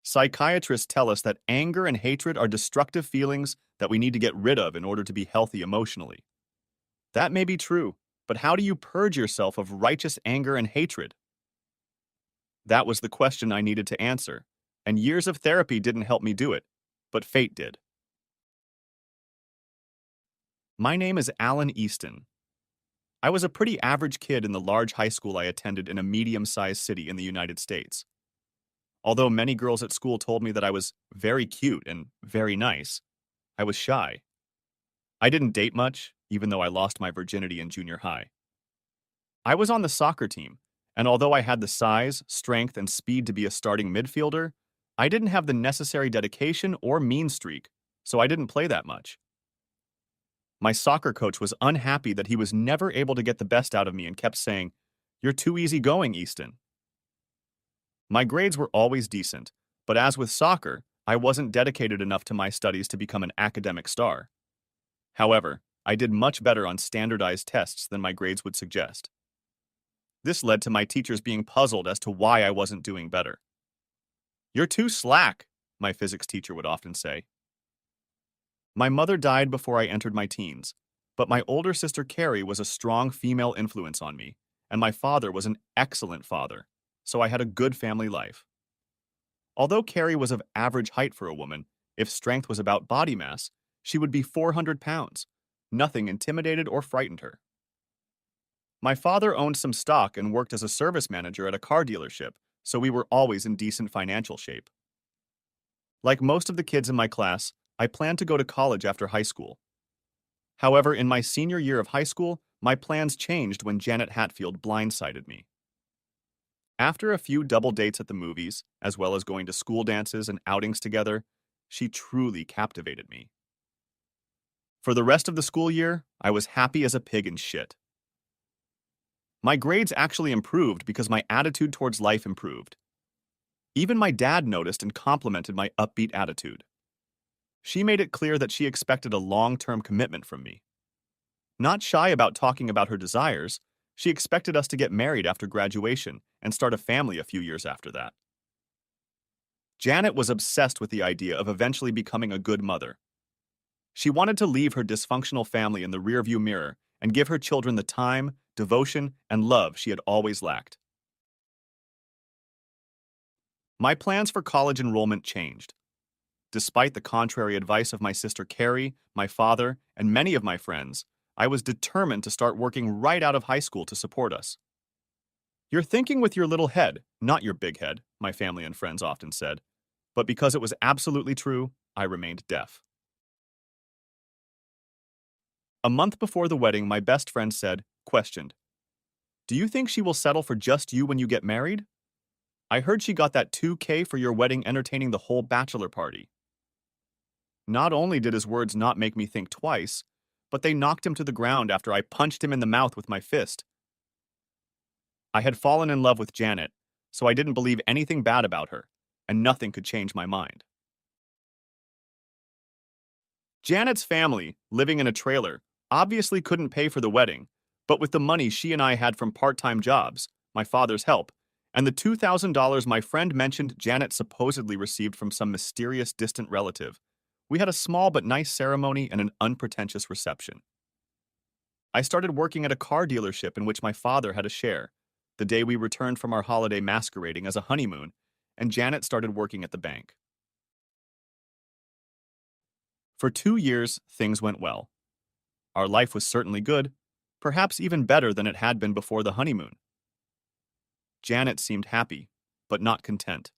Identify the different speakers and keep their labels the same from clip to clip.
Speaker 1: Psychiatrists tell us that anger and hatred are destructive feelings that we need to get rid of in order to be healthy emotionally. That may be true, but how do you purge yourself of righteous anger and hatred? That was the question I needed to answer, and years of therapy didn't help me do it, but fate did. My name is Alan Easton. I was a pretty average kid in the large high school I attended in a medium-sized city in the United States. Although many girls at school told me that I was very cute and very nice, I was shy. I didn't date much, even though I lost my virginity in junior high. I was on the soccer team, and although I had the size, strength, and speed to be a starting midfielder, I didn't have the necessary dedication or mean streak, so I didn't play that much. My soccer coach was unhappy that he was never able to get the best out of me and kept saying, "You're too easygoing, Easton." My grades were always decent, but as with soccer, I wasn't dedicated enough to my studies to become an academic star. However, I did much better on standardized tests than my grades would suggest. This led to my teachers being puzzled as to why I wasn't doing better. "You're too slack," my physics teacher would often say. My mother died before I entered my teens, but my older sister Carrie was a strong female influence on me, and my father was an excellent father, so I had a good family life. Although Carrie was of average height for a woman, if strength was about body mass, she would be 400 pounds. Nothing intimidated or frightened her. My father owned some stock and worked as a service manager at a car dealership, so we were always in decent financial shape. Like most of the kids in my class, I planned to go to college after high school. However, in my senior year of high school, my plans changed when Janet Hatfield blindsided me. After a few double dates at the movies, as well as going to school dances and outings together, she truly captivated me. For the rest of the school year, I was happy as a pig in shit. My grades actually improved because my attitude towards life improved. Even my dad noticed and complimented my upbeat attitude. She made it clear that she expected a long-term commitment from me. Not shy about talking about her desires, she expected us to get married after graduation and start a family a few years after that. Janet was obsessed with the idea of eventually becoming a good mother. She wanted to leave her dysfunctional family in the rearview mirror and give her children the time, devotion, and love she had always lacked. My plans for college enrollment changed. Despite the contrary advice of my sister Carrie, my father, and many of my friends, I was determined to start working right out of high school to support us. "You're thinking with your little head, not your big head," my family and friends often said. But because it was absolutely true, I remained deaf. A month before the wedding, my best friend questioned, "Do you think she will settle for just you when you get married? I heard she got that 2K for your wedding entertaining the whole bachelor party." Not only did his words not make me think twice, but they knocked him to the ground after I punched him in the mouth with my fist. I had fallen in love with Janet, so I didn't believe anything bad about her, and nothing could change my mind. Janet's family, living in a trailer, obviously couldn't pay for the wedding, but with the money she and I had from part-time jobs, my father's help, and the $2,000 my friend mentioned Janet supposedly received from some mysterious distant relative, we had a small but nice ceremony and an unpretentious reception. I started working at a car dealership in which my father had a share, the day we returned from our holiday masquerading as a honeymoon, and Janet started working at the bank. For 2 years, things went well. Our life was certainly good, perhaps even better than it had been before the honeymoon. Janet seemed happy, but not content.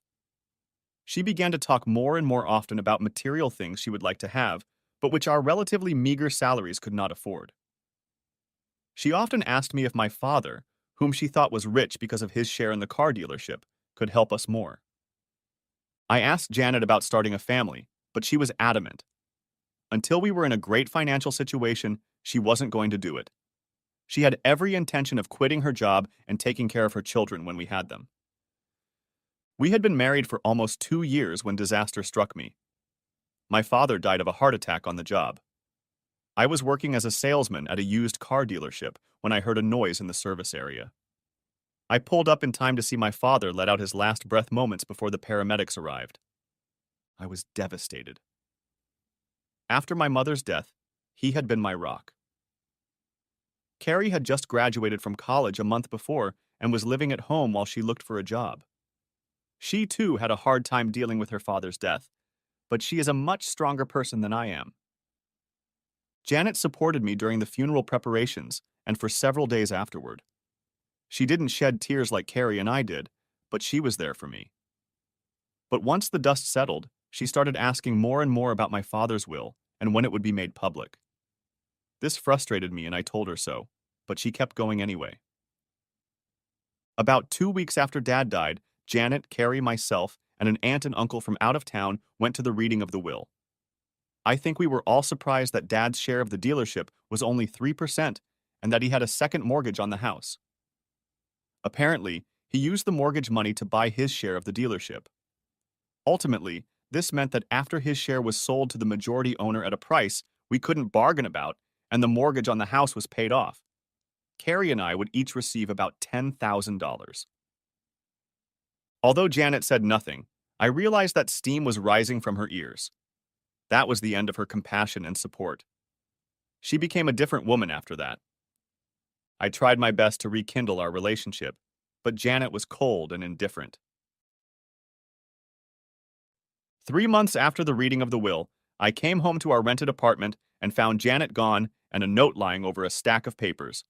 Speaker 1: She began to talk more and more often about material things she would like to have, but which our relatively meager salaries could not afford. She often asked me if my father, whom she thought was rich because of his share in the car dealership, could help us more. I asked Janet about starting a family, but she was adamant. Until we were in a great financial situation, she wasn't going to do it. She had every intention of quitting her job and taking care of her children when we had them. We had been married for almost 2 years when disaster struck me. My father died of a heart attack on the job. I was working as a salesman at a used car dealership when I heard a noise in the service area. I pulled up in time to see my father let out his last breath moments before the paramedics arrived. I was devastated. After my mother's death, he had been my rock. Carrie had just graduated from college a month before and was living at home while she looked for a job. She too had a hard time dealing with her father's death, but she is a much stronger person than I am. Janet supported me during the funeral preparations and for several days afterward. She didn't shed tears like Carrie and I did, but she was there for me. But once the dust settled, she started asking more and more about my father's will and when it would be made public. This frustrated me and I told her so, but she kept going anyway. About 2 weeks after Dad died, Janet, Carrie, myself, and an aunt and uncle from out of town went to the reading of the will. I think we were all surprised that Dad's share of the dealership was only 3% and that he had a second mortgage on the house. Apparently, he used the mortgage money to buy his share of the dealership. Ultimately, this meant that after his share was sold to the majority owner at a price we couldn't bargain about and the mortgage on the house was paid off, Carrie and I would each receive about $10,000. Although Janet said nothing, I realized that steam was rising from her ears. That was the end of her compassion and support. She became a different woman after that. I tried my best to rekindle our relationship, but Janet was cold and indifferent. 3 months after the reading of the will, I came home to our rented apartment and found Janet gone and a note lying over a stack of papers.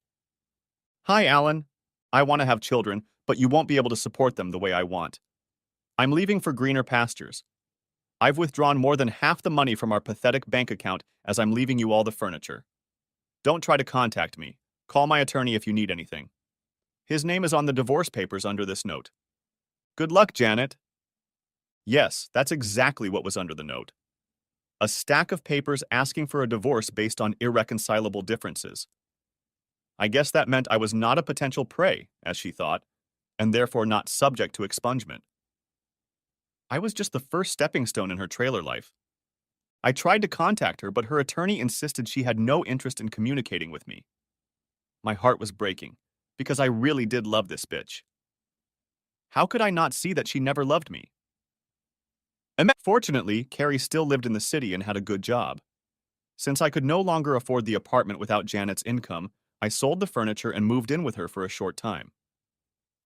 Speaker 1: Hi, Alan. I want to have children, but you won't be able to support them the way I want. I'm leaving for greener pastures. I've withdrawn more than half the money from our pathetic bank account as I'm leaving you all the furniture. Don't try to contact me. Call my attorney if you need anything. His name is on the divorce papers under this note. Good luck, Janet. Yes, that's exactly what was under the note. A stack of papers asking for a divorce based on irreconcilable differences. I guess that meant I was not a potential prey, as she thought, and therefore not subject to expungement. I was just the first stepping stone in her trailer life. I tried to contact her, but her attorney insisted she had no interest in communicating with me. My heart was breaking, because I really did love this bitch. How could I not see that she never loved me? Fortunately, Carrie still lived in the city and had a good job. Since I could no longer afford the apartment without Janet's income, I sold the furniture and moved in with her for a short time.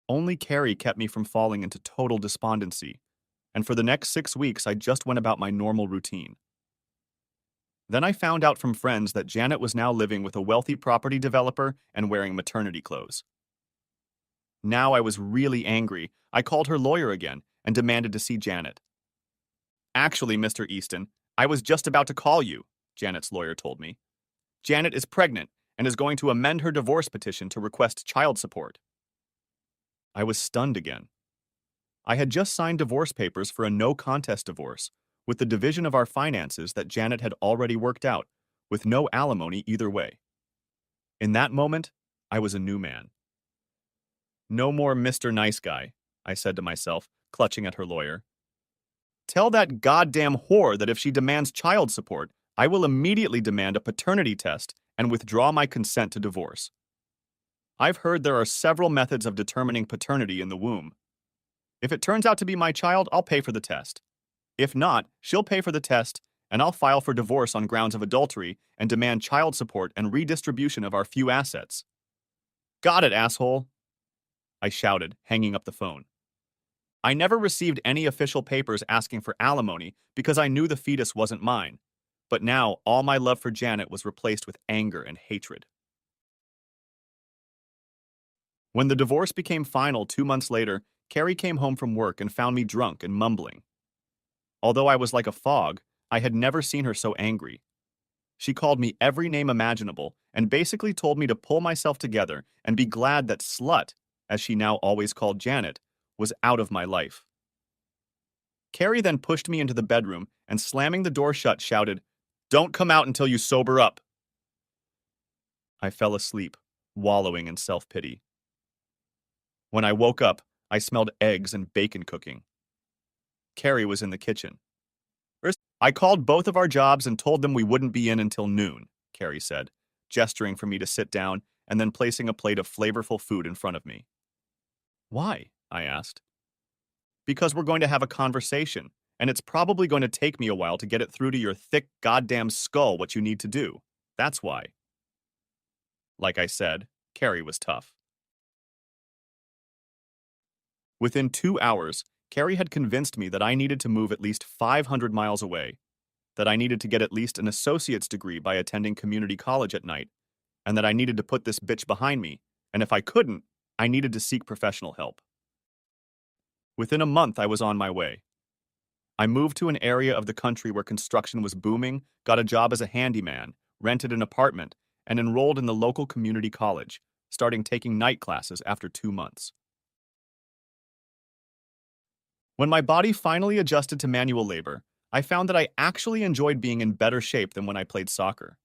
Speaker 1: Only Carrie kept me from falling into total despondency, and for the next 6 weeks I just went about my normal routine. Then I found out from friends that Janet was now living with a wealthy property developer and wearing maternity clothes. Now I was really angry. I called her lawyer again and demanded to see Janet. Actually, Mr. Easton, I was just about to call you, Janet's lawyer told me. Janet is pregnant and is going to amend her divorce petition to request child support. I was stunned again. I had just signed divorce papers for a no-contest divorce, with the division of our finances that Janet had already worked out, with no alimony either way. In that moment, I was a new man. No more Mr. Nice Guy, I said to myself, clutching at her lawyer. Tell that goddamn whore that if she demands child support, I will immediately demand a paternity test and withdraw my consent to divorce. I've heard there are several methods of determining paternity in the womb. If it turns out to be my child, I'll pay for the test. If not, she'll pay for the test, and I'll file for divorce on grounds of adultery and demand child support and redistribution of our few assets. Got it, asshole! I shouted, hanging up the phone. I never received any official papers asking for alimony because I knew the fetus wasn't mine, but now all my love for Janet was replaced with anger and hatred. When the divorce became final 2 months later, Carrie came home from work and found me drunk and mumbling. Although I was like a fog, I had never seen her so angry. She called me every name imaginable and basically told me to pull myself together and be glad that slut, as she now always called Janet, was out of my life. Carrie then pushed me into the bedroom and, slamming the door shut, shouted, "Don't come out until you sober up." I fell asleep, wallowing in self-pity. When I woke up, I smelled eggs and bacon cooking. Carrie was in the kitchen. I called both of our jobs and told them we wouldn't be in until noon, Carrie said, gesturing for me to sit down and then placing a plate of flavorful food in front of me. Why? I asked. Because we're going to have a conversation, and it's probably going to take me a while to get it through to your thick goddamn skull what you need to do. That's why. Like I said, Carrie was tough. Within 2 hours, Carrie had convinced me that I needed to move at least 500 miles away, that I needed to get at least an associate's degree by attending community college at night, and that I needed to put this bitch behind me, and if I couldn't, I needed to seek professional help. Within a month, I was on my way. I moved to an area of the country where construction was booming, got a job as a handyman, rented an apartment, and enrolled in the local community college, starting taking night classes after 2 months. When my body finally adjusted to manual labor, I found that I actually enjoyed being in better shape than when I played soccer.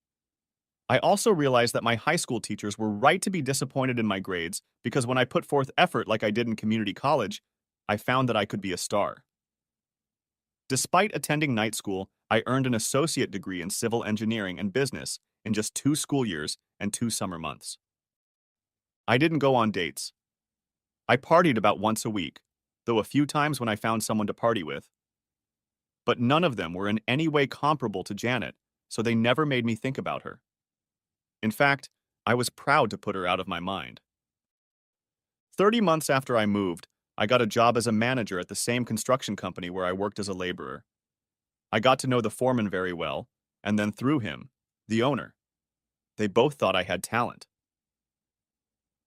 Speaker 1: I also realized that my high school teachers were right to be disappointed in my grades because when I put forth effort like I did in community college, I found that I could be a star. Despite attending night school, I earned an associate degree in civil engineering and business in just 2 school years and 2 summer months. I didn't go on dates. I partied about once a week, though a few times when I found someone to party with. But none of them were in any way comparable to Janet, so they never made me think about her. In fact, I was proud to put her out of my mind. 30 months after I moved, I got a job as a manager at the same construction company where I worked as a laborer. I got to know the foreman very well, and then through him, the owner. They both thought I had talent.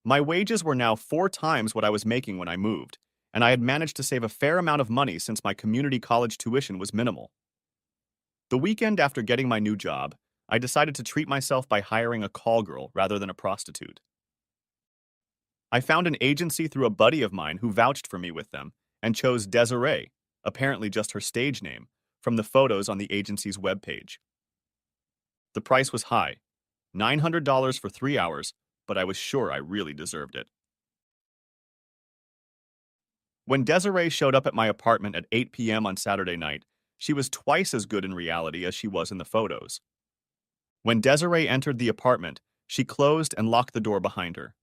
Speaker 1: My wages were now 4 times what I was making when I moved, and I had managed to save a fair amount of money since my community college tuition was minimal. The weekend after getting my new job, I decided to treat myself by hiring a call girl rather than a prostitute. I found an agency through a buddy of mine who vouched for me with them and chose Desiree, apparently just her stage name, from the photos on the agency's webpage. The price was high, $900 for 3 hours, but I was sure I really deserved it. When Desiree showed up at my apartment at 8 p.m. on Saturday night, she was twice as good in reality as she was in the photos. When Desiree entered the apartment, she closed and locked the door behind her.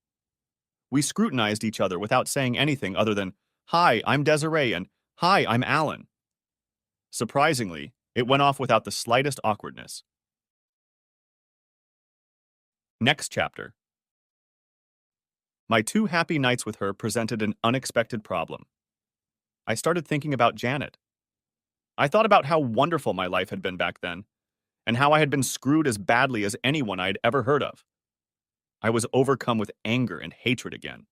Speaker 1: We scrutinized each other without saying anything other than, "Hi, I'm Desiree," and "Hi, I'm Alan." Surprisingly, it went off without the slightest awkwardness. Next chapter. My 2 happy nights with her presented an unexpected problem. I started thinking about Janet. I thought about how wonderful my life had been back then, and how I had been screwed as badly as anyone I had ever heard of. I was overcome with anger and hatred again.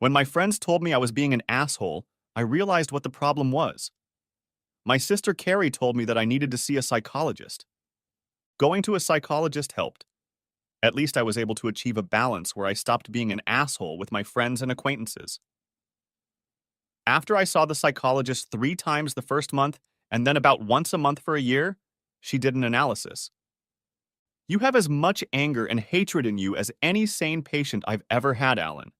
Speaker 1: When my friends told me I was being an asshole, I realized what the problem was. My sister Carrie told me that I needed to see a psychologist. Going to a psychologist helped. At least I was able to achieve a balance where I stopped being an asshole with my friends and acquaintances. After I saw the psychologist 3 times the first month and then about once a month for a year, she did an analysis. You have as much anger and hatred in you as any sane patient I've ever had, Alan.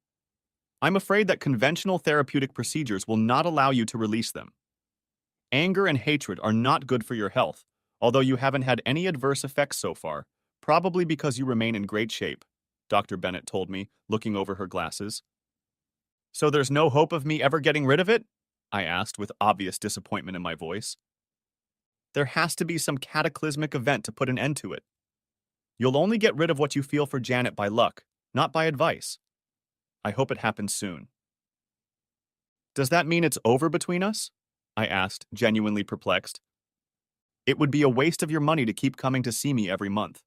Speaker 1: I'm afraid that conventional therapeutic procedures will not allow you to release them. Anger and hatred are not good for your health, although you haven't had any adverse effects so far, probably because you remain in great shape, Dr. Bennett told me, looking over her glasses. So there's no hope of me ever getting rid of it? I asked with obvious disappointment in my voice. There has to be some cataclysmic event to put an end to it. You'll only get rid of what you feel for Janet by luck, not by advice. I hope it happens soon. Does that mean it's over between us? I asked, genuinely perplexed. It would be a waste of your money to keep coming to see me every month.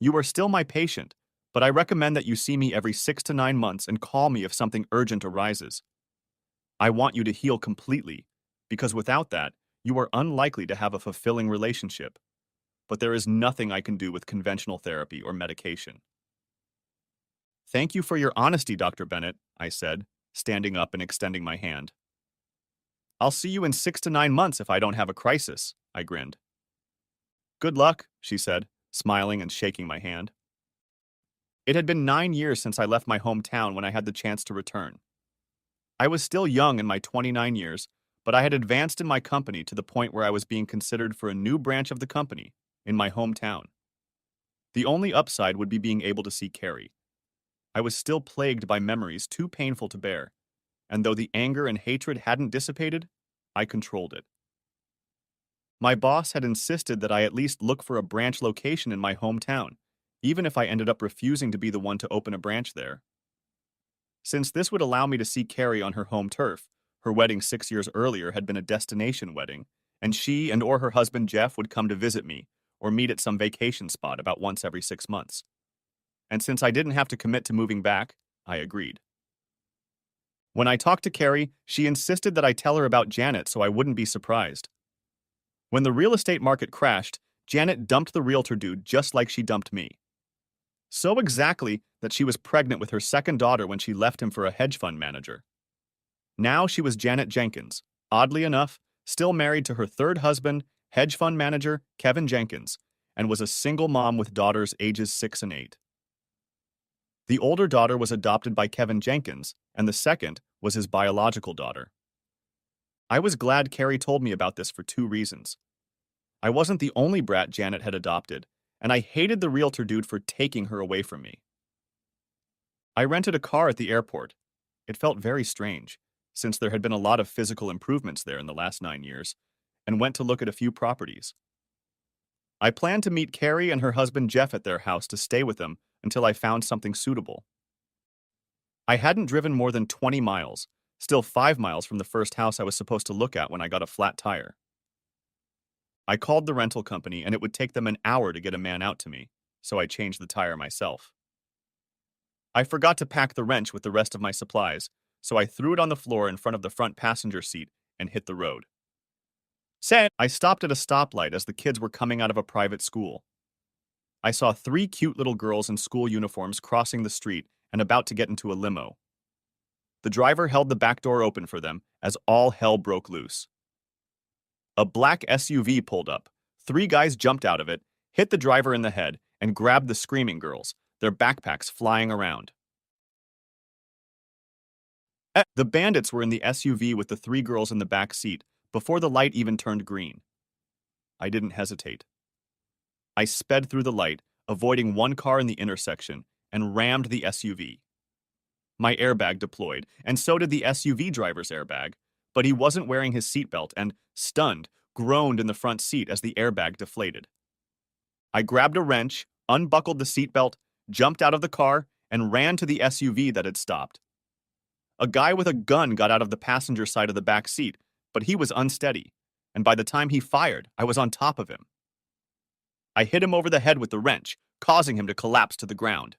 Speaker 1: You are still my patient, but I recommend that you see me every 6 to 9 months and call me if something urgent arises. I want you to heal completely, because without that, you are unlikely to have a fulfilling relationship. But there is nothing I can do with conventional therapy or medication. Thank you for your honesty, Dr. Bennett, I said, standing up and extending my hand. I'll see you in 6 to 9 months if I don't have a crisis, I grinned. Good luck, she said, smiling and shaking my hand. It had been 9 years since I left my hometown when I had the chance to return. I was still young in my 29 years, but I had advanced in my company to the point where I was being considered for a new branch of the company in my hometown. The only upside would be being able to see Carrie. I was still plagued by memories too painful to bear, and though the anger and hatred hadn't dissipated, I controlled it. My boss had insisted that I at least look for a branch location in my hometown, even if I ended up refusing to be the one to open a branch there. Since this would allow me to see Carrie on her home turf, her wedding 6 years earlier had been a destination wedding, and she and or her husband Jeff would come to visit me or meet at some vacation spot about once every 6 months. And since I didn't have to commit to moving back, I agreed. When I talked to Carrie, she insisted that I tell her about Janet so I wouldn't be surprised. When the real estate market crashed, Janet dumped the realtor dude just like she dumped me. So exactly that she was pregnant with her second daughter when she left him for a hedge fund manager. Now she was Janet Jenkins, oddly enough, still married to her third husband, hedge fund manager Kevin Jenkins, and was a single mom with daughters ages 6 and 8. The older daughter was adopted by Kevin Jenkins, and the second was his biological daughter. I was glad Carrie told me about this for 2 reasons. I wasn't the only brat Janet had adopted, and I hated the realtor dude for taking her away from me. I rented a car at the airport. It felt very strange, since there had been a lot of physical improvements there in the last 9 years, and went to look at a few properties. I planned to meet Carrie and her husband Jeff at their house to stay with them until I found something suitable. I hadn't driven more than 20 miles, still 5 miles from the first house I was supposed to look at when I got a flat tire. I called the rental company and it would take them an hour to get a man out to me, so I changed the tire myself. I forgot to pack the wrench with the rest of my supplies, so I threw it on the floor in front of the front passenger seat and hit the road. I stopped at a stoplight as the kids were coming out of a private school. I saw 3 cute little girls in school uniforms crossing the street and about to get into a limo. The driver held the back door open for them as all hell broke loose. A black SUV pulled up. 3 guys jumped out of it, hit the driver in the head, and grabbed the screaming girls, their backpacks flying around. The bandits were in the SUV with the 3 girls in the back seat before the light even turned green. I didn't hesitate. I sped through the light, avoiding one car in the intersection, and rammed the SUV. My airbag deployed, and so did the SUV driver's airbag, but he wasn't wearing his seatbelt and, stunned, groaned in the front seat as the airbag deflated. I grabbed a wrench, unbuckled the seatbelt, jumped out of the car, and ran to the SUV that had stopped. A guy with a gun got out of the passenger side of the back seat, but he was unsteady, and by the time he fired, I was on top of him. I hit him over the head with the wrench, causing him to collapse to the ground.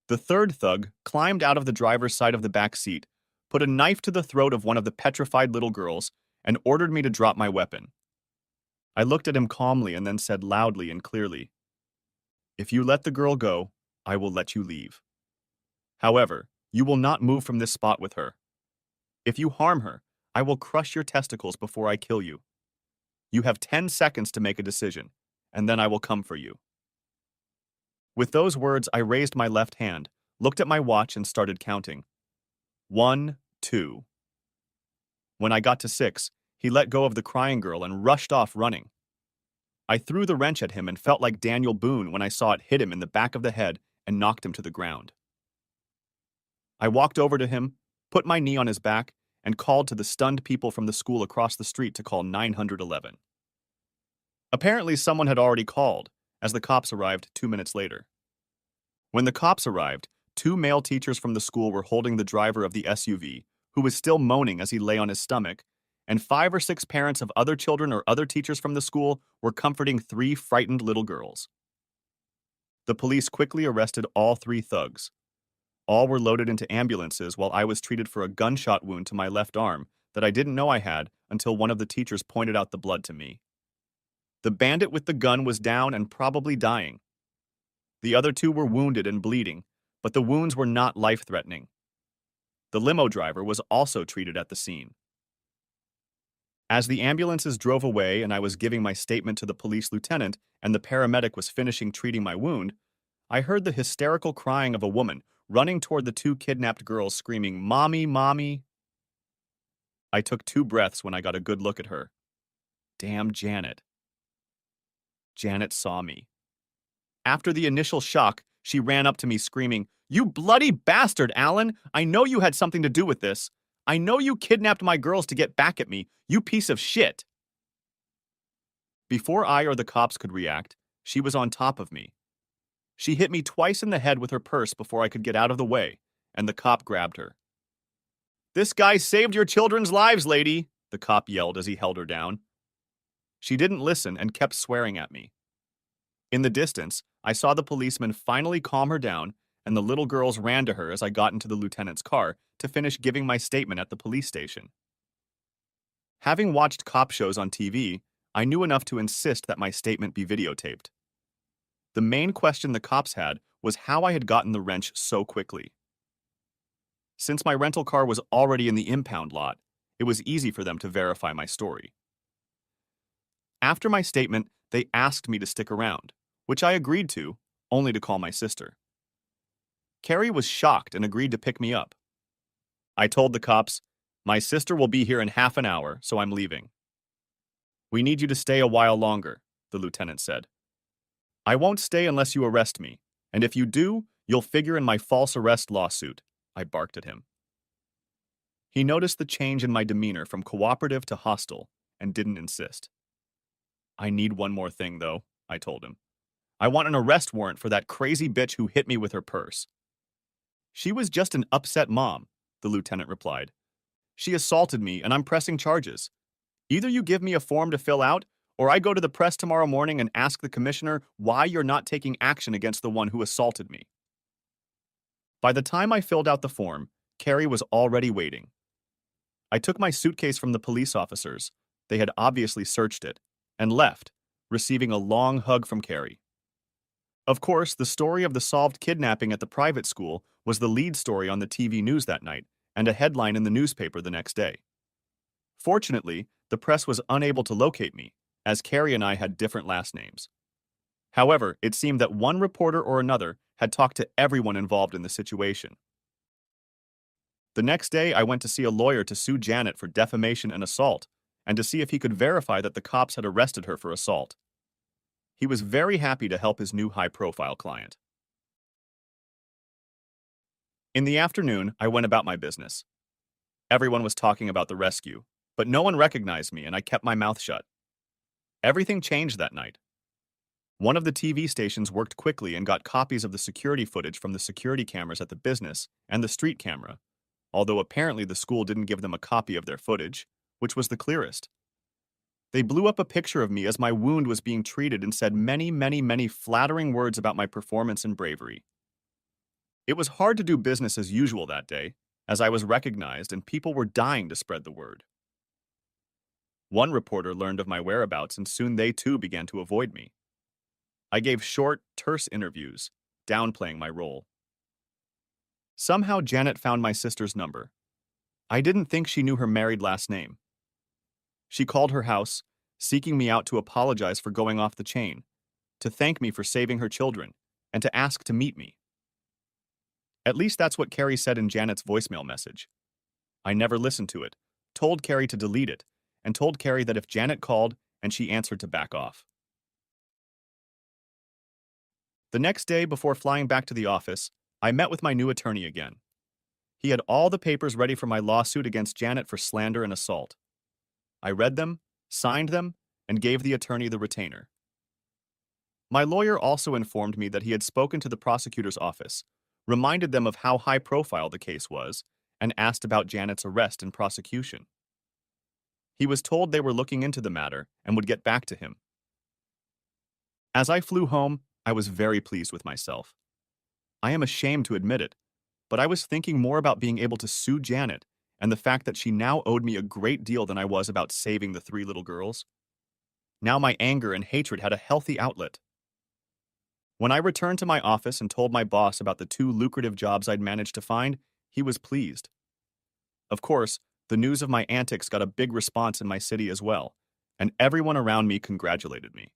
Speaker 1: The third thug climbed out of the driver's side of the back seat, put a knife to the throat of one of the petrified little girls, and ordered me to drop my weapon. I looked at him calmly and then said loudly and clearly, "If you let the girl go, I will let you leave. However, you will not move from this spot with her. If you harm her, I will crush your testicles before I kill you. You have 10 seconds to make a decision, and then I will come for you." With those words, I raised my left hand, looked at my watch, and started counting. 1, 2. When I got to 6, he let go of the crying girl and rushed off running. I threw the wrench at him and felt like Daniel Boone when I saw it hit him in the back of the head and knocked him to the ground. I walked over to him, put my knee on his back, and called to the stunned people from the school across the street to call 911. Apparently, someone had already called, as the cops arrived 2 minutes later. When the cops arrived, 2 male teachers from the school were holding the driver of the SUV, who was still moaning as he lay on his stomach, and 5 or 6 parents of other children or other teachers from the school were comforting 3 frightened little girls. The police quickly arrested all 3 thugs. All were loaded into ambulances while I was treated for a gunshot wound to my left arm that I didn't know I had until one of the teachers pointed out the blood to me. The bandit with the gun was down and probably dying. The other 2 were wounded and bleeding, but the wounds were not life-threatening. The limo driver was also treated at the scene. As the ambulances drove away and I was giving my statement to the police lieutenant and the paramedic was finishing treating my wound, I heard the hysterical crying of a woman running toward the 2 kidnapped girls screaming, "Mommy, mommy." I took 2 breaths when I got a good look at her. Damn Janet. Janet saw me. After the initial shock, she ran up to me screaming, "You bloody bastard, Alan! I know you had something to do with this. I know you kidnapped my girls to get back at me, you piece of shit. Before I or the cops could react, she was on top of me. She hit me twice in the head with her purse before I could get out of the way, and the cop grabbed her. This guy saved your children's lives, lady, the cop yelled as he held her down. She didn't listen and kept swearing at me. In the distance, I saw the policeman finally calm her down, and the little girls ran to her as I got into the lieutenant's car to finish giving my statement at the police station. Having watched cop shows on TV, I knew enough to insist that my statement be videotaped. The main question the cops had was how I had gotten the wrench so quickly. Since my rental car was already in the impound lot, it was easy for them to verify my story. After my statement, they asked me to stick around, which I agreed to, only to call my sister. Carrie was shocked and agreed to pick me up. I told the cops, "My sister will be here in half an hour, so I'm leaving." "We need you to stay a while longer," the lieutenant said. "I won't stay unless you arrest me, and if you do, you'll figure in my false arrest lawsuit," I barked at him. He noticed the change in my demeanor from cooperative to hostile and didn't insist. "I need one more thing, though," I told him. "I want an arrest warrant for that crazy bitch who hit me with her purse." "She was just an upset mom," the lieutenant replied. "She assaulted me, and I'm pressing charges. Either you give me a form to fill out, or I go to the press tomorrow morning and ask the commissioner why you're not taking action against the one who assaulted me." By the time I filled out the form, Carrie was already waiting. I took my suitcase from the police officers, they had obviously searched it, and left, receiving a long hug from Carrie. Of course, the story of the solved kidnapping at the private school was the lead story on the TV news that night and a headline in the newspaper the next day. Fortunately, the press was unable to locate me, as Carrie and I had different last names. However, it seemed that one reporter or another had talked to everyone involved in the situation. The next day, I went to see a lawyer to sue Janet for defamation and assault, and to see if he could verify that the cops had arrested her for assault. He was very happy to help his new high-profile client. In the afternoon, I went about my business. Everyone was talking about the rescue, but no one recognized me and I kept my mouth shut. Everything changed that night. One of the TV stations worked quickly and got copies of the security footage from the security cameras at the business and the street camera, although apparently the school didn't give them a copy of their footage, which was the clearest. They blew up a picture of me as my wound was being treated and said many flattering words about my performance and bravery. It was hard to do business as usual that day, as I was recognized and people were dying to spread the word. One reporter learned of my whereabouts and soon they too began to avoid me. I gave short, terse interviews, downplaying my role. Somehow Janet found my sister's number. I didn't think she knew her married last name. She called her house, seeking me out to apologize for going off the chain, to thank me for saving her children, and to ask to meet me. At least that's what Carrie said in Janet's voicemail message. I never listened to it, told Carrie to delete it, and told Carrie that if Janet called and she answered to back off. The next day, before flying back to the office, I met with my new attorney again. He had all the papers ready for my lawsuit against Janet for slander and assault. I read them, signed them, and gave the attorney the retainer. My lawyer also informed me that he had spoken to the prosecutor's office, reminded them of how high profile the case was, and asked about Janet's arrest and prosecution. He was told they were looking into the matter and would get back to him. As I flew home, I was very pleased with myself. I am ashamed to admit it, but I was thinking more about being able to sue Janet and the fact that she now owed me a great deal than I was about saving the 3 little girls. Now my anger and hatred had a healthy outlet. When I returned to my office and told my boss about the 2 lucrative jobs I'd managed to find, he was pleased. Of course, the news of my antics got a big response in my city as well, and everyone around me congratulated me.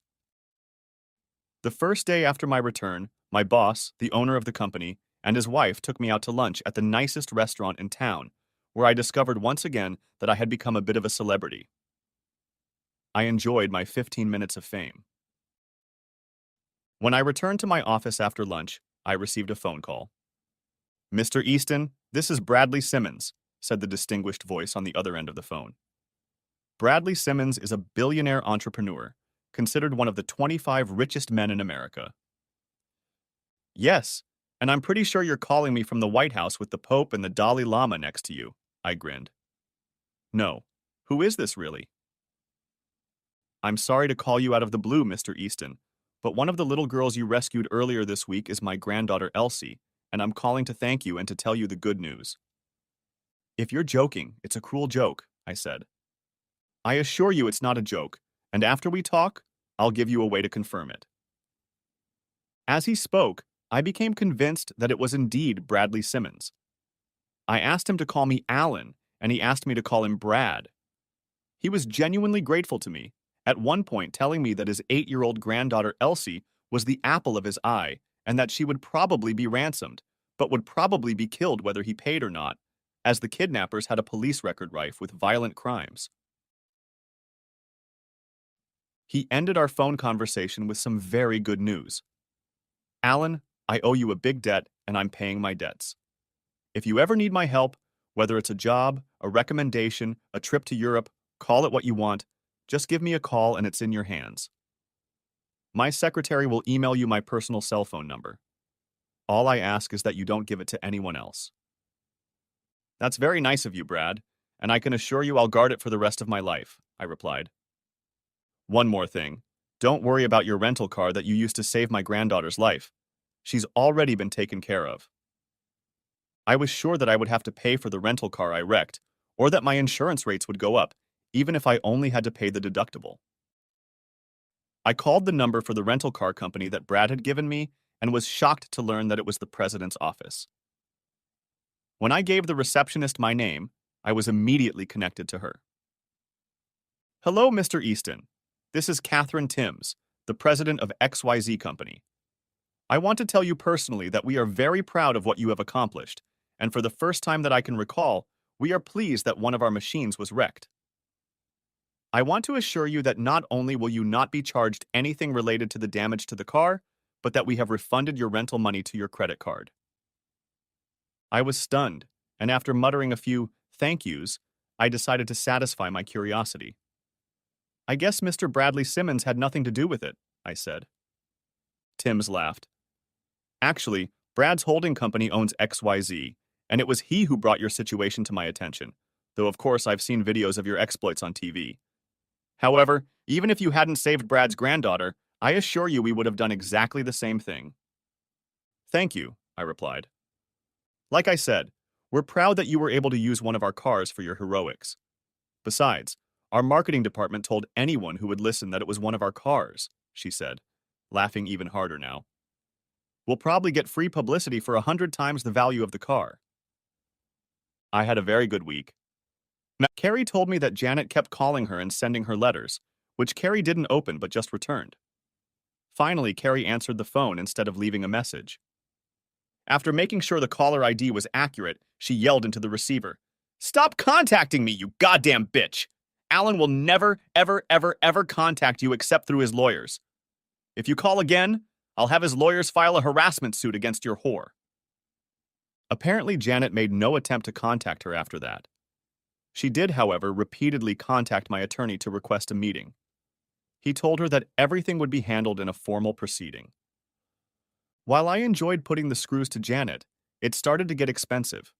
Speaker 1: The first day after my return, my boss, the owner of the company, and his wife took me out to lunch at the nicest restaurant in town, where I discovered once again that I had become a bit of a celebrity. I enjoyed my 15 minutes of fame. When I returned to my office after lunch, I received a phone call. "Mr. Easton, this is Bradley Simmons. said the distinguished voice on the other end of the phone. Bradley Simmons is a billionaire entrepreneur, considered one of the 25 richest men in America. Yes, and I'm pretty sure you're calling me from the White House with the Pope and the Dalai Lama next to you, I grinned. No. Who is this really? I'm sorry to call you out of the blue, Mr. Easton, but one of the little girls you rescued earlier this week is my granddaughter Elsie, and I'm calling to thank you and to tell you the good news. If you're joking, it's a cruel joke, I said. I assure you it's not a joke, and after we talk, I'll give you a way to confirm it. As he spoke, I became convinced that it was indeed Bradley Simmons. I asked him to call me Alan, and he asked me to call him Brad. He was genuinely grateful to me, at one point telling me that his 8-year-old granddaughter Elsie was the apple of his eye and that she would probably be ransomed, but would probably be killed whether he paid or not, as the kidnappers had a police record rife with violent crimes. He ended our phone conversation with some very good news. Alan, I owe you a big debt, and I'm paying my debts. If you ever need my help, whether it's a job, a recommendation, a trip to Europe, call it what you want, just give me a call and it's in your hands. My secretary will email you my personal cell phone number. All I ask is that you don't give it to anyone else. That's very nice of you, Brad, and I can assure you I'll guard it for the rest of my life, I replied. One more thing. Don't worry about your rental car that you used to save my granddaughter's life. She's already been taken care of. I was sure that I would have to pay for the rental car I wrecked, or that my insurance rates would go up, even if I only had to pay the deductible. I called the number for the rental car company that Brad had given me and was shocked to learn that it was the president's office. When I gave the receptionist my name, I was immediately connected to her. Hello, Mr. Easton. This is Catherine Timms, the president of XYZ Company. I want to tell you personally that we are very proud of what you have accomplished, and for the first time that I can recall, we are pleased that one of our machines was wrecked. I want to assure you that not only will you not be charged anything related to the damage to the car, but that we have refunded your rental money to your credit card. I was stunned, and after muttering a few thank yous, I decided to satisfy my curiosity. I guess Mr. Bradley Simmons had nothing to do with it, I said. Timms laughed. Actually, Brad's holding company owns XYZ, and it was he who brought your situation to my attention, though of course I've seen videos of your exploits on TV. However, even if you hadn't saved Brad's granddaughter, I assure you we would have done exactly the same thing. Thank you, I replied. Like I said, we're proud that you were able to use one of our cars for your heroics. Besides, our marketing department told anyone who would listen that it was one of our cars, she said, laughing even harder now. We'll probably get free publicity for 100 times the value of the car. I had a very good week. Now, Carrie told me that Janet kept calling her and sending her letters, which Carrie didn't open but just returned. Finally, Carrie answered the phone instead of leaving a message. After making sure the caller ID was accurate, she yelled into the receiver, "Stop contacting me, you goddamn bitch! Alan will never, ever, ever, ever contact you except through his lawyers. If you call again, I'll have his lawyers file a harassment suit against your whore." Apparently, Janet made no attempt to contact her after that. She did, however, repeatedly contact my attorney to request a meeting. He told her that everything would be handled in a formal proceeding. While I enjoyed putting the screws to Janet, it started to get expensive.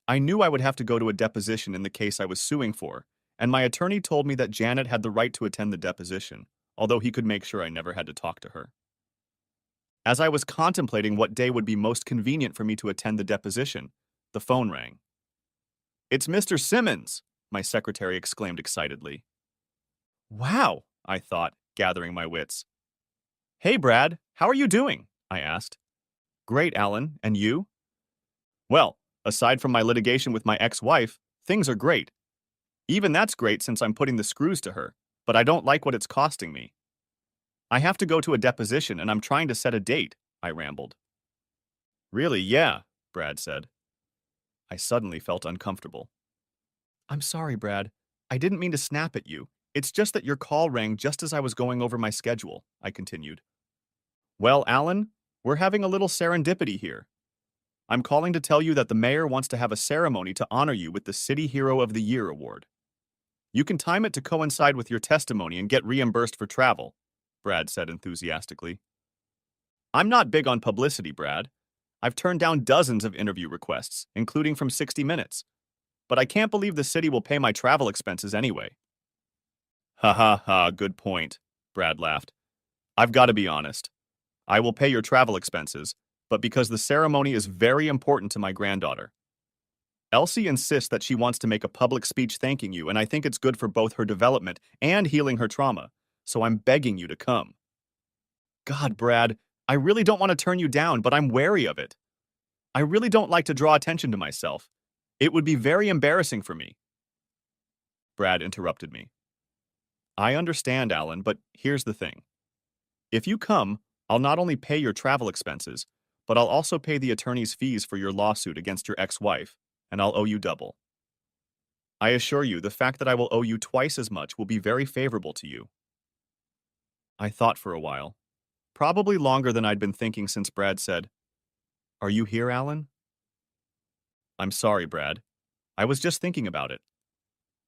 Speaker 1: I knew I would have to go to a deposition in the case I was suing for, and my attorney told me that Janet had the right to attend the deposition, although he could make sure I never had to talk to her. As I was contemplating what day would be most convenient for me to attend the deposition, the phone rang. "It's Mr. Simmons!" my secretary exclaimed excitedly. "Wow," I thought, gathering my wits. "Hey, Brad, how are you doing?" I asked. "Great, Alan, and you?" "Well, aside from my litigation with my ex-wife, things are great. Even that's great since I'm putting the screws to her, but I don't like what it's costing me. I have to go to a deposition and I'm trying to set a date," I rambled. "Really, yeah," Brad said. I suddenly felt uncomfortable. "I'm sorry, Brad. I didn't mean to snap at you. It's just that your call rang just as I was going over my schedule," I continued. "Well, Alan, we're having a little serendipity here. I'm calling to tell you that the mayor wants to have a ceremony to honor you with the City Hero of the Year award. You can time it to coincide with your testimony and get reimbursed for travel, Brad said enthusiastically. I'm not big on publicity, Brad. I've turned down dozens of interview requests, including from 60 Minutes. But I can't believe the city will pay my travel expenses anyway. Ha ha ha, good point, Brad laughed. I've got to be honest. I will pay your travel expenses, but because the ceremony is very important to my granddaughter. Elsie insists that she wants to make a public speech thanking you, and I think it's good for both her development and healing her trauma, so I'm begging you to come. God, Brad, I really don't want to turn you down, but I'm wary of it. I really don't like to draw attention to myself. It would be very embarrassing for me. Brad interrupted me. I understand, Alan, but here's the thing. If you come, I'll not only pay your travel expenses, but I'll also pay the attorney's fees for your lawsuit against your ex-wife, and I'll owe you double. I assure you, the fact that I will owe you twice as much will be very favorable to you. I thought for a while, probably longer than I'd been thinking since Brad said, Are you here, Alan? I'm sorry, Brad. I was just thinking about it.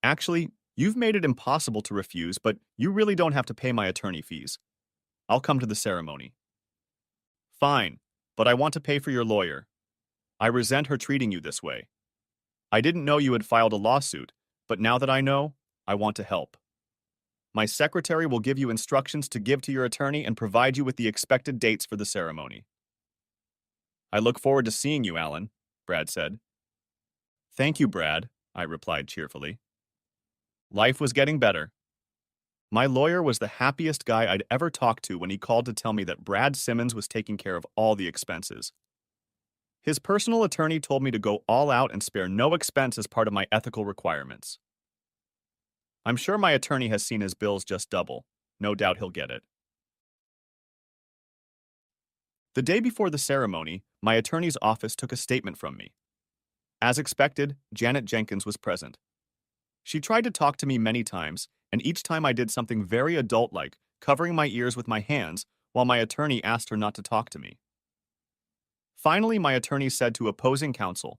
Speaker 1: Actually, you've made it impossible to refuse, but you really don't have to pay my attorney fees. I'll come to the ceremony. Fine, but I want to pay for your lawyer. I resent her treating you this way. I didn't know you had filed a lawsuit, but now that I know, I want to help. My secretary will give you instructions to give to your attorney and provide you with the expected dates for the ceremony. I look forward to seeing you, Alan, Brad said. Thank you, Brad, I replied cheerfully. Life was getting better. My lawyer was the happiest guy I'd ever talked to when he called to tell me that Brad Simmons was taking care of all the expenses. His personal attorney told me to go all out and spare no expense as part of my ethical requirements. I'm sure my attorney has seen his bills just double. No doubt he'll get it. The day before the ceremony, my attorney's office took a statement from me. As expected, Janet Jenkins was present. She tried to talk to me many times, and each time I did something very adult-like, covering my ears with my hands, while my attorney asked her not to talk to me. Finally, my attorney said to opposing counsel,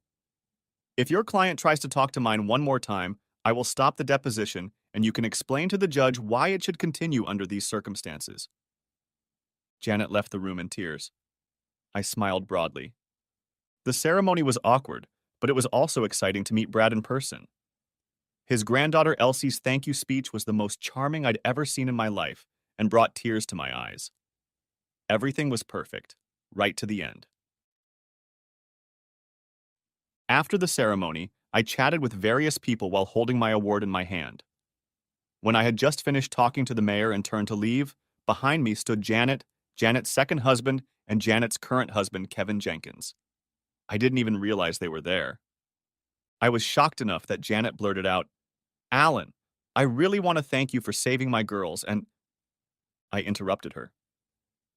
Speaker 1: If your client tries to talk to mine one more time, I will stop the deposition, and you can explain to the judge why it should continue under these circumstances. Janet left the room in tears. I smiled broadly. The ceremony was awkward, but it was also exciting to meet Brad in person. His granddaughter Elsie's thank you speech was the most charming I'd ever seen in my life and brought tears to my eyes. Everything was perfect, right to the end. After the ceremony, I chatted with various people while holding my award in my hand. When I had just finished talking to the mayor and turned to leave, behind me stood Janet, Janet's second husband, and Janet's current husband, Kevin Jenkins. I didn't even realize they were there. I was shocked enough that Janet blurted out, Alan, I really want to thank you for saving my girls, and I interrupted her.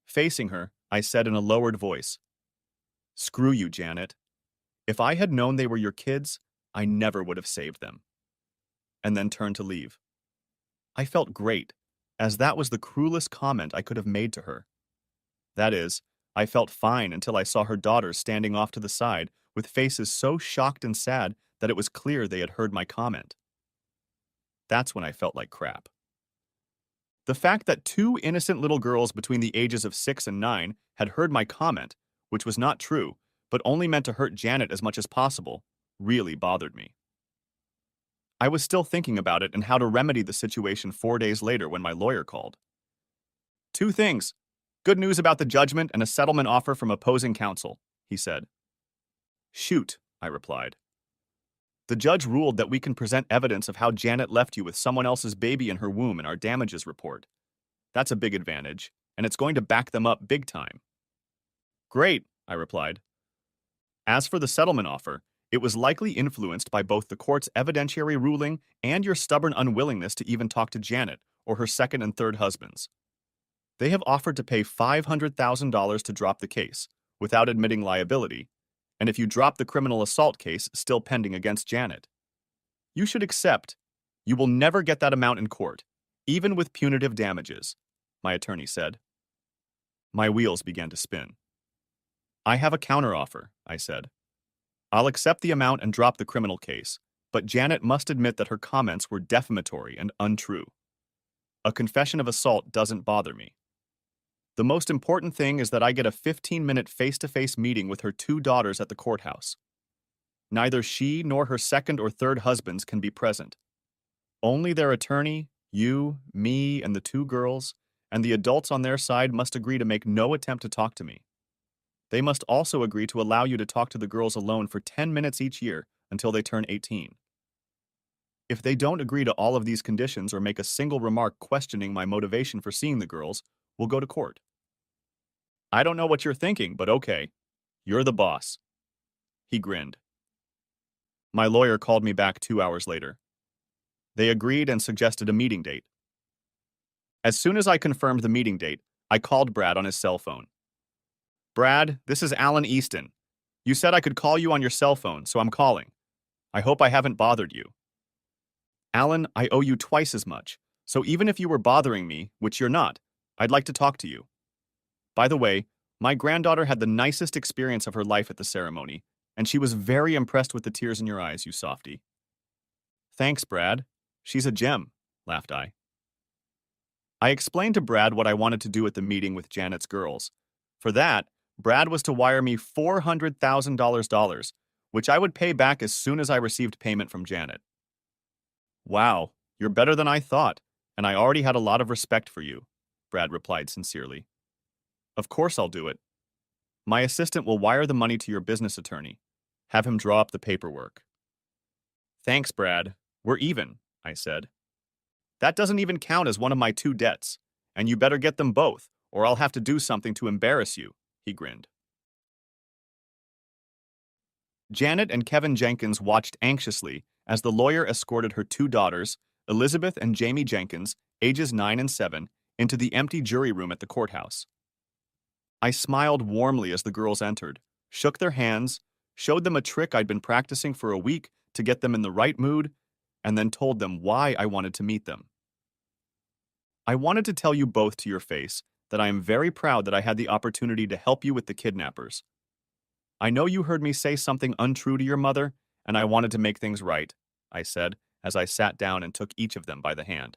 Speaker 1: Facing her, I said in a lowered voice, Screw you, Janet. If I had known they were your kids, I never would have saved them. And then turned to leave. I felt great, as that was the cruelest comment I could have made to her. That is, I felt fine until I saw her daughters standing off to the side with faces so shocked and sad that it was clear they had heard my comment. That's when I felt like crap. The fact that two innocent little girls between the ages of 6 and 9 had heard my comment, which was not true, but only meant to hurt Janet as much as possible, really bothered me. I was still thinking about it and how to remedy the situation 4 days later when my lawyer called. Two things. Good news about the judgment and a settlement offer from opposing counsel, he said. Shoot, I replied. The judge ruled that we can present evidence of how Janet left you with someone else's baby in her womb in our damages report. That's a big advantage, and it's going to back them up big time. Great, I replied. As for the settlement offer, it was likely influenced by both the court's evidentiary ruling and your stubborn unwillingness to even talk to Janet or her second and third husbands. They have offered to pay $500,000 to drop the case, without admitting liability, and if you drop the criminal assault case still pending against Janet. You should accept. You will never get that amount in court, even with punitive damages, my attorney said. My wheels began to spin. I have a counteroffer, I said. I'll accept the amount and drop the criminal case, but Janet must admit that her comments were defamatory and untrue. A confession of assault doesn't bother me. The most important thing is that I get a 15-minute face-to-face meeting with her two daughters at the courthouse. Neither she nor her second or third husbands can be present. Only their attorney, you, me, and the two girls, and the adults on their side must agree to make no attempt to talk to me. They must also agree to allow you to talk to the girls alone for 10 minutes each year until they turn 18. If they don't agree to all of these conditions or make a single remark questioning my motivation for seeing the girls, we'll go to court. I don't know what you're thinking, but okay. You're the boss. He grinned. My lawyer called me back 2 hours later. They agreed and suggested a meeting date. As soon as I confirmed the meeting date, I called Brad on his cell phone. Brad, this is Alan Easton. You said I could call you on your cell phone, so I'm calling. I hope I haven't bothered you. Alan, I owe you twice as much, so even if you were bothering me, which you're not, I'd like to talk to you. By the way, my granddaughter had the nicest experience of her life at the ceremony, and she was very impressed with the tears in your eyes, you softy. Thanks, Brad. She's a gem, laughed I. I explained to Brad what I wanted to do at the meeting with Janet's girls. For that, Brad was to wire me $400,000, which I would pay back as soon as I received payment from Janet. Wow, you're better than I thought, and I already had a lot of respect for you, Brad replied sincerely. Of course I'll do it. My assistant will wire the money to your business attorney. Have him draw up the paperwork. Thanks, Brad. We're even, I said. That doesn't even count as one of my two debts, and you better get them both, or I'll have to do something to embarrass you, he grinned. Janet and Kevin Jenkins watched anxiously as the lawyer escorted her two daughters, Elizabeth and Jamie Jenkins, ages 9 and 7, into the empty jury room at the courthouse. I smiled warmly as the girls entered, shook their hands, showed them a trick I'd been practicing for a week to get them in the right mood, and then told them why I wanted to meet them. I wanted to tell you both to your face that I am very proud that I had the opportunity to help you with the kidnappers. I know you heard me say something untrue to your mother, and I wanted to make things right, I said as I sat down and took each of them by the hand.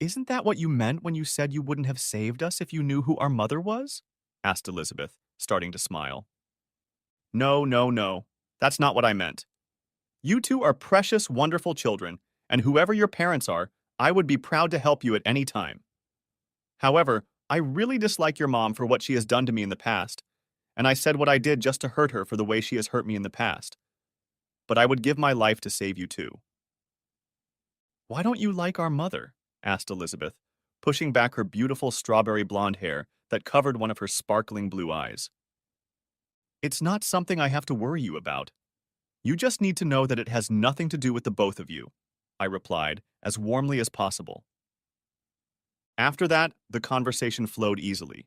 Speaker 1: Isn't that what you meant when you said you wouldn't have saved us if you knew who our mother was? Asked Elizabeth, starting to smile. No, no, no. That's not what I meant. You two are precious, wonderful children, and whoever your parents are, I would be proud to help you at any time. However, I really dislike your mom for what she has done to me in the past, and I said what I did just to hurt her for the way she has hurt me in the past. But I would give my life to save you too. Why don't you like our mother? Asked Elizabeth, pushing back her beautiful strawberry blonde hair that covered one of her sparkling blue eyes. It's not something I have to worry you about. You just need to know that it has nothing to do with the both of you, I replied as warmly as possible. After that, the conversation flowed easily.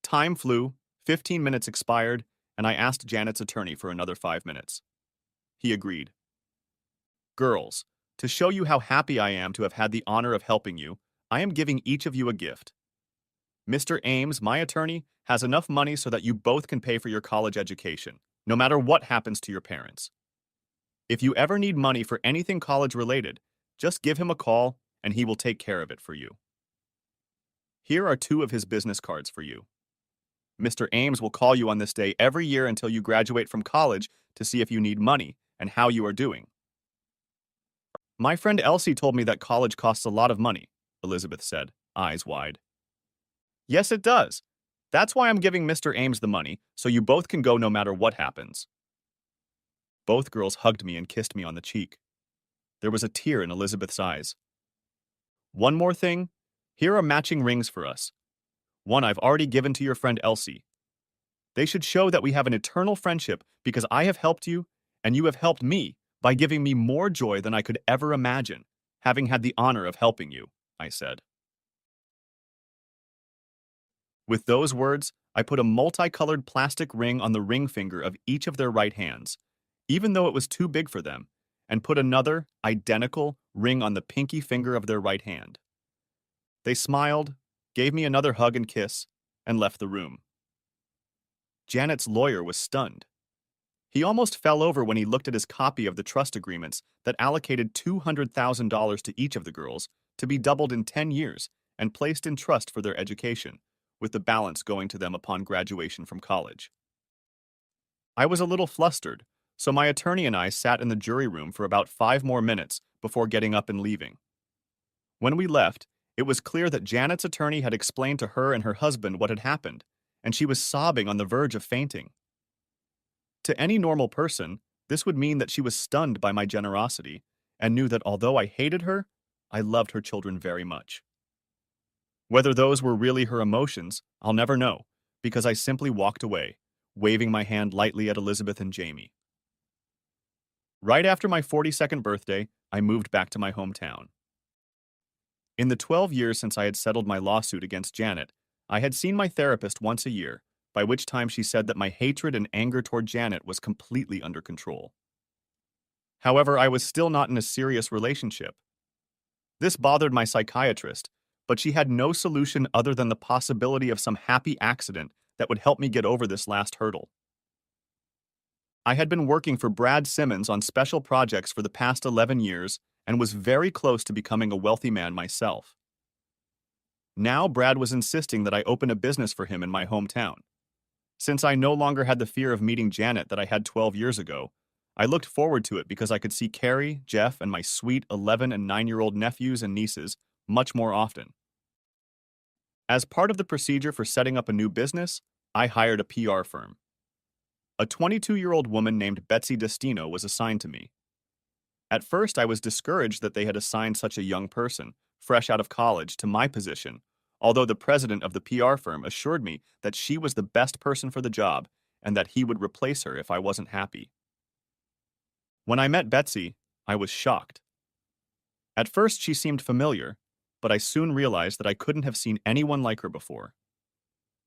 Speaker 1: Time flew, 15 minutes expired, and I asked Janet's attorney for another 5 minutes. He agreed. Girls, to show you how happy I am to have had the honor of helping you, I am giving each of you a gift. Mr. Ames, my attorney, has enough money so that you both can pay for your college education, no matter what happens to your parents. If you ever need money for anything college-related, just give him a call and he will take care of it for you. Here are 2 of his business cards for you. Mr. Ames will call you on this day every year until you graduate from college to see if you need money and how you are doing. My friend Elsie told me that college costs a lot of money, Elizabeth said, eyes wide. Yes, it does. That's why I'm giving Mr. Ames the money, so you both can go no matter what happens. Both girls hugged me and kissed me on the cheek. There was a tear in Elizabeth's eyes. One more thing. Here are matching rings for us. One I've already given to your friend Elsie. They should show that we have an eternal friendship because I have helped you and you have helped me by giving me more joy than I could ever imagine, having had the honor of helping you, I said. With those words, I put a multicolored plastic ring on the ring finger of each of their right hands, even though it was too big for them, and put another, identical, ring on the pinky finger of their right hand. They smiled, gave me another hug and kiss, and left the room. Janet's lawyer was stunned. He almost fell over when he looked at his copy of the trust agreements that allocated $200,000 to each of the girls to be doubled in 10 years and placed in trust for their education, with the balance going to them upon graduation from college. I was a little flustered, so my attorney and I sat in the jury room for about 5 more minutes before getting up and leaving. When we left, it was clear that Janet's attorney had explained to her and her husband what had happened, and she was sobbing on the verge of fainting. To any normal person, this would mean that she was stunned by my generosity and knew that although I hated her, I loved her children very much. Whether those were really her emotions, I'll never know, because I simply walked away, waving my hand lightly at Elizabeth and Jamie. Right after my 42nd birthday, I moved back to my hometown. In the 12 years since I had settled my lawsuit against Janet, I had seen my therapist once a year, by which time she said that my hatred and anger toward Janet was completely under control. However, I was still not in a serious relationship. This bothered my psychiatrist, but she had no solution other than the possibility of some happy accident that would help me get over this last hurdle. I had been working for Brad Simmons on special projects for the past 11 years and was very close to becoming a wealthy man myself. Now Brad was insisting that I open a business for him in my hometown. Since I no longer had the fear of meeting Janet that I had 12 years ago, I looked forward to it because I could see Carrie, Jeff, and my sweet 11 and 9-year-old nephews and nieces much more often. As part of the procedure for setting up a new business, I hired a PR firm. A 22-year-old woman named Betsy Destino was assigned to me. At first, I was discouraged that they had assigned such a young person, fresh out of college, to my position, although the president of the PR firm assured me that she was the best person for the job and that he would replace her if I wasn't happy. When I met Betsy, I was shocked. At first, she seemed familiar, but I soon realized that I couldn't have seen anyone like her before.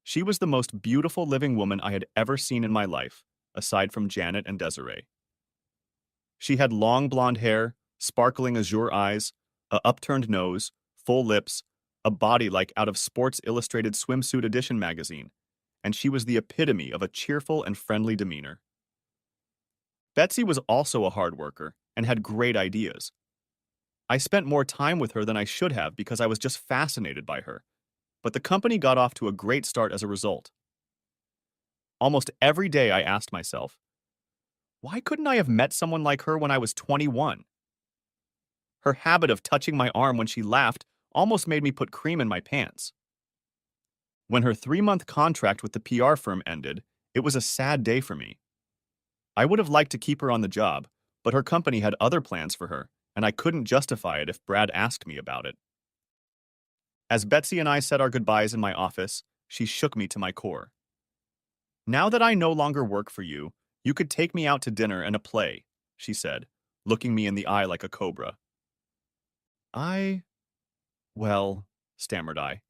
Speaker 1: She was the most beautiful living woman I had ever seen in my life, aside from Janet and Desiree. She had long blonde hair, sparkling azure eyes, a upturned nose, full lips, a body like out of Sports Illustrated Swimsuit Edition magazine, and she was the epitome of a cheerful and friendly demeanor. Betsy was also a hard worker and had great ideas. I spent more time with her than I should have because I was just fascinated by her, but the company got off to a great start as a result. Almost every day I asked myself, why couldn't I have met someone like her when I was 21? Her habit of touching my arm when she laughed almost made me put cream in my pants. When her 3-month contract with the PR firm ended, it was a sad day for me. I would have liked to keep her on the job, but her company had other plans for her, and I couldn't justify it if Brad asked me about it. As Betsy and I said our goodbyes in my office, she shook me to my core. Now that I no longer work for you, you could take me out to dinner and a play, she said, looking me in the eye like a cobra. Well, stammered I.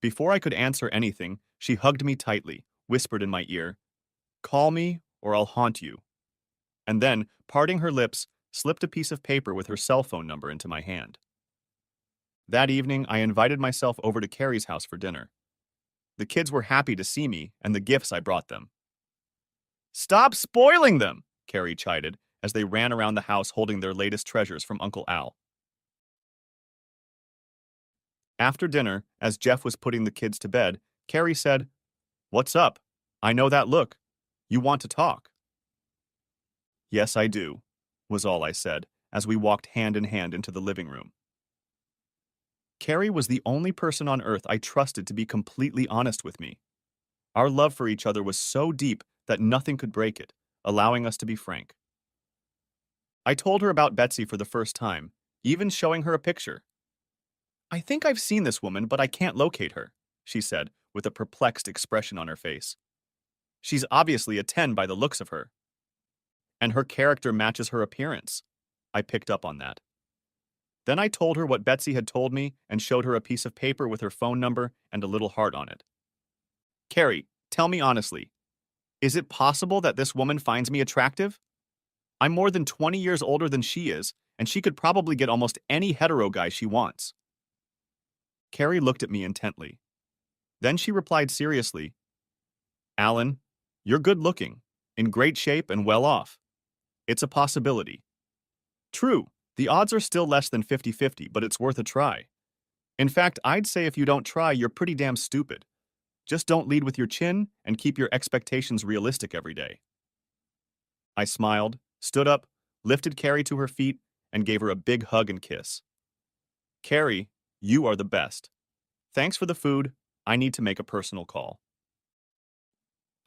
Speaker 1: Before I could answer anything, she hugged me tightly, whispered in my ear, "Call me, or I'll haunt you," and then, parting her lips, slipped a piece of paper with her cell phone number into my hand. That evening, I invited myself over to Carrie's house for dinner. The kids were happy to see me and the gifts I brought them. "Stop spoiling them!" Carrie chided as they ran around the house holding their latest treasures from Uncle Al. After dinner, as Jeff was putting the kids to bed, Carrie said, "What's up? I know that look. You want to talk." "Yes, I do," was all I said as we walked hand in hand into the living room. Carrie was the only person on earth I trusted to be completely honest with me. Our love for each other was so deep that nothing could break it, allowing us to be frank. I told her about Betsy for the first time, even showing her a picture. "I think I've seen this woman, but I can't locate her," she said, with a perplexed expression on her face. "She's obviously a 10 by the looks of her. And her character matches her appearance." I picked up on that. Then I told her what Betsy had told me and showed her a piece of paper with her phone number and a little heart on it. "Carrie, tell me honestly, is it possible that this woman finds me attractive? I'm more than 20 years older than she is, and she could probably get almost any hetero guy she wants." Carrie looked at me intently. Then she replied seriously, "Alan, you're good looking, in great shape and well off. It's a possibility. True, the odds are still less than 50-50, but it's worth a try. In fact, I'd say if you don't try, you're pretty damn stupid. Just don't lead with your chin and keep your expectations realistic every day. I smiled, stood up, lifted Carrie to her feet, and gave her a big hug and kiss. Carrie, you are the best. Thanks for the food. I need to make a personal call.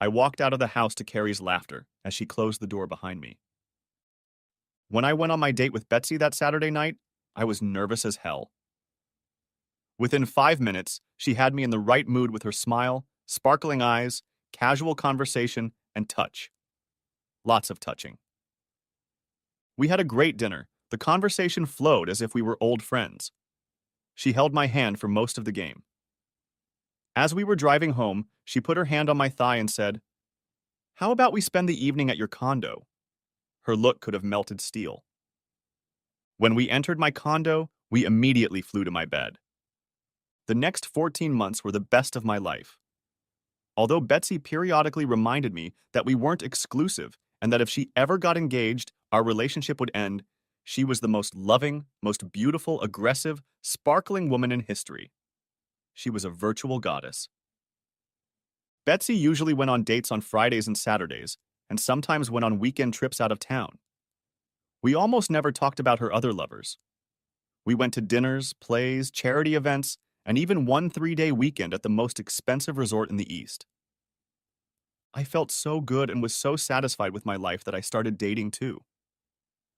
Speaker 1: I walked out of the house to Carrie's laughter as she closed the door behind me. When I went on my date with Betsy that Saturday night, I was nervous as hell. Within 5 minutes, she had me in the right mood with her smile, sparkling eyes, casual conversation, and touch. Lots of touching. We had a great dinner. The conversation flowed as if we were old friends. She held my hand for most of the game. As we were driving home, she put her hand on my thigh and said, "How about we spend the evening at your condo?" Her look could have melted steel. When we entered my condo, we immediately flew to my bed. The next 14 months were the best of my life. Although Betsy periodically reminded me that we weren't exclusive and that if she ever got engaged, our relationship would end, she was the most loving, most beautiful, aggressive, sparkling woman in history. She was a virtual goddess. Betsy usually went on dates on Fridays and Saturdays, and sometimes went on weekend trips out of town. We almost never talked about her other lovers. We went to dinners, plays, charity events, and even one 3-day weekend at the most expensive resort in the East. I felt so good and was so satisfied with my life that I started dating too.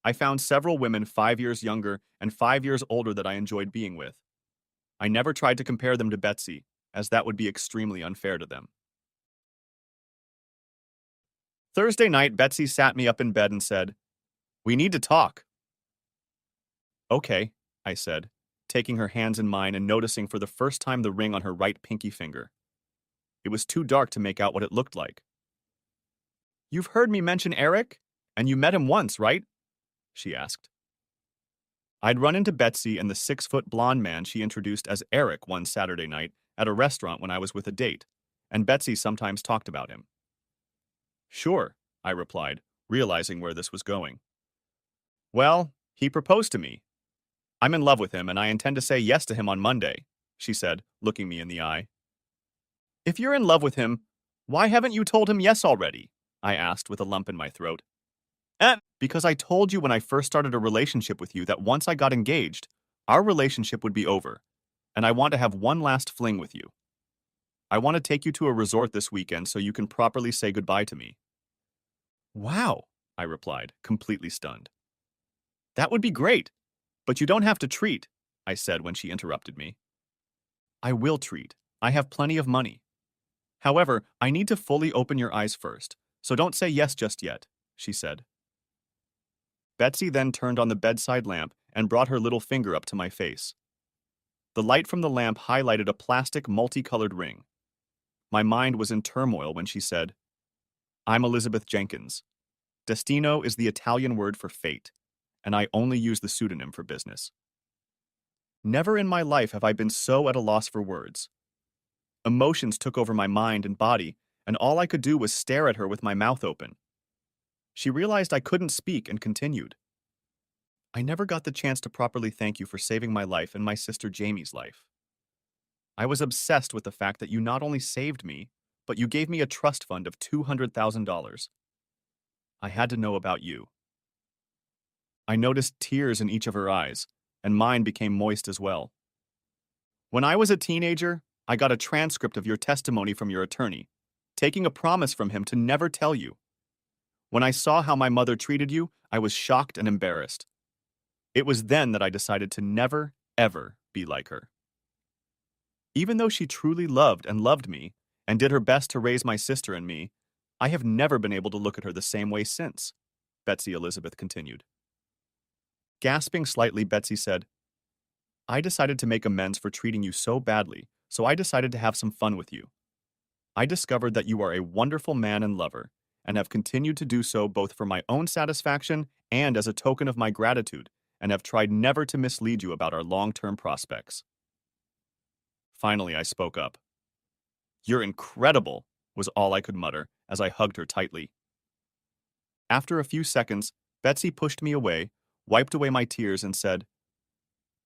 Speaker 1: I found several women 5 years younger and 5 years older that I enjoyed being with. I never tried to compare them to Betsy, as that would be extremely unfair to them. Thursday night, Betsy sat me up in bed and said, "We need to talk." "Okay," I said, taking her hands in mine and noticing for the first time the ring on her right pinky finger. It was too dark to make out what it looked like. "You've heard me mention Eric? And you met him once, right?" she asked. I'd run into Betsy and the 6-foot blonde man she introduced as Eric one Saturday night at a restaurant when I was with a date, and Betsy sometimes talked about him. "Sure," I replied, realizing where this was going. "Well, he proposed to me. I'm in love with him and I intend to say yes to him on Monday," she said, looking me in the eye. "If you're in love with him, why haven't you told him yes already?" I asked with a lump in my throat. Because I told you when I first started a relationship with you that once I got engaged, our relationship would be over, and I want to have one last fling with you. I want to take you to a resort this weekend so you can properly say goodbye to me." "Wow," I replied, completely stunned. "That would be great, but you don't have to treat," I said when she interrupted me. "I will treat. I have plenty of money. However, I need to fully open your eyes first, so don't say yes just yet," she said. Betsy then turned on the bedside lamp and brought her little finger up to my face. The light from the lamp highlighted a plastic multicolored ring. My mind was in turmoil when she said, "I'm Elizabeth Jenkins. Destino is the Italian word for fate, and I only use the pseudonym for business." Never in my life have I been so at a loss for words. Emotions took over my mind and body, and all I could do was stare at her with my mouth open. She realized I couldn't speak and continued. "I never got the chance to properly thank you for saving my life and my sister Jamie's life. I was obsessed with the fact that you not only saved me, but you gave me a trust fund of $200,000. I had to know about you." I noticed tears in each of her eyes, and mine became moist as well. "When I was a teenager, I got a transcript of your testimony from your attorney, taking a promise from him to never tell you. When I saw how my mother treated you, I was shocked and embarrassed. It was then that I decided to never, ever be like her. Even though she truly loved me, and did her best to raise my sister and me, I have never been able to look at her the same way since," Betsy Elizabeth continued. Gasping slightly, Betsy said, "I decided to make amends for treating you so badly, so I decided to have some fun with you. I discovered that you are a wonderful man and lover, and have continued to do so both for my own satisfaction and as a token of my gratitude, and have tried never to mislead you about our long-term prospects." Finally, I spoke up. "You're incredible," was all I could mutter as I hugged her tightly. After a few seconds, Betsy pushed me away, wiped away my tears, and said,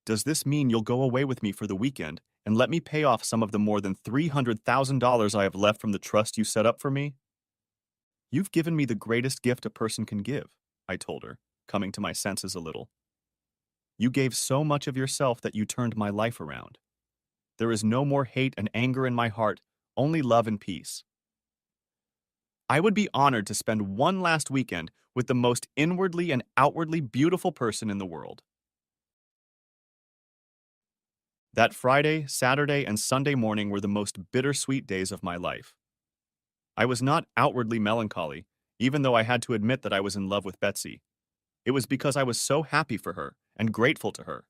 Speaker 1: "Does this mean you'll go away with me for the weekend and let me pay off some of the more than $300,000 I have left from the trust you set up for me?" "You've given me the greatest gift a person can give," I told her, coming to my senses a little. "You gave so much of yourself that you turned my life around. There is no more hate and anger in my heart, only love and peace. I would be honored to spend one last weekend with the most inwardly and outwardly beautiful person in the world." That Friday, Saturday, and Sunday morning were the most bittersweet days of my life. I was not outwardly melancholy, even though I had to admit that I was in love with Betsy. It was because I was so happy for her and grateful to her.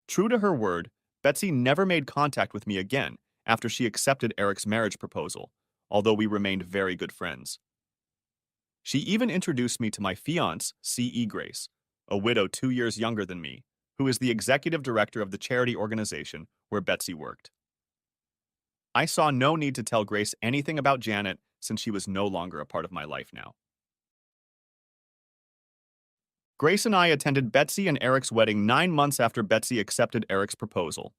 Speaker 1: True to her word, Betsy never made contact with me again after she accepted Eric's marriage proposal, although we remained very good friends. She even introduced me to my fiancée, C.E. Grace, a widow 2 years younger than me, who is the executive director of the charity organization where Betsy worked. I saw no need to tell Grace anything about Janet since she was no longer a part of my life now. Grace and I attended Betsy and Eric's wedding 9 months after Betsy accepted Eric's proposal.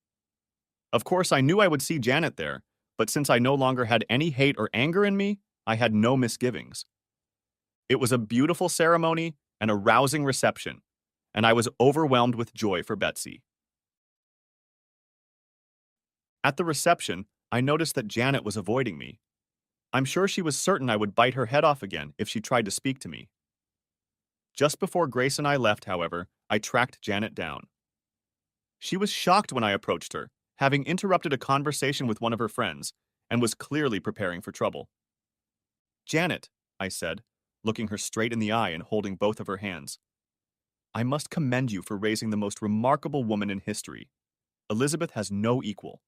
Speaker 1: Of course, I knew I would see Janet there, but since I no longer had any hate or anger in me, I had no misgivings. It was a beautiful ceremony and a rousing reception, and I was overwhelmed with joy for Betsy. At the reception, I noticed that Janet was avoiding me. I'm sure she was certain I would bite her head off again if she tried to speak to me. Just before Grace and I left, however, I tracked Janet down. She was shocked when I approached her, having interrupted a conversation with one of her friends, and was clearly preparing for trouble. "Janet," I said, looking her straight in the eye and holding both of her hands, "I must commend you for raising the most remarkable woman in history. Elizabeth has no equal.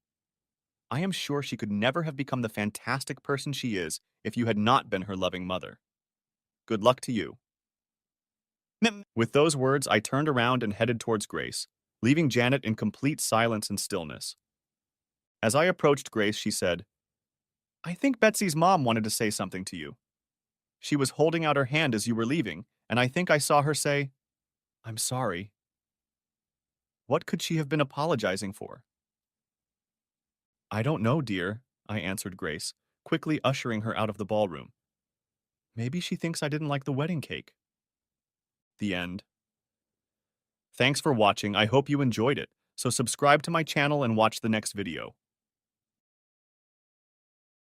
Speaker 1: I am sure she could never have become the fantastic person she is if you had not been her loving mother. Good luck to you." With those words, I turned around and headed towards Grace, leaving Janet in complete silence and stillness. As I approached Grace, she said, "I think Betsy's mom wanted to say something to you. She was holding out her hand as you were leaving, and I think I saw her say, 'I'm sorry.'" What could she have been apologizing for? "I don't know, dear," I answered Grace, quickly ushering her out of the ballroom. "Maybe she thinks I didn't like the wedding cake." The end. Thanks for watching. I hope you enjoyed it. So subscribe to my channel and watch the next video.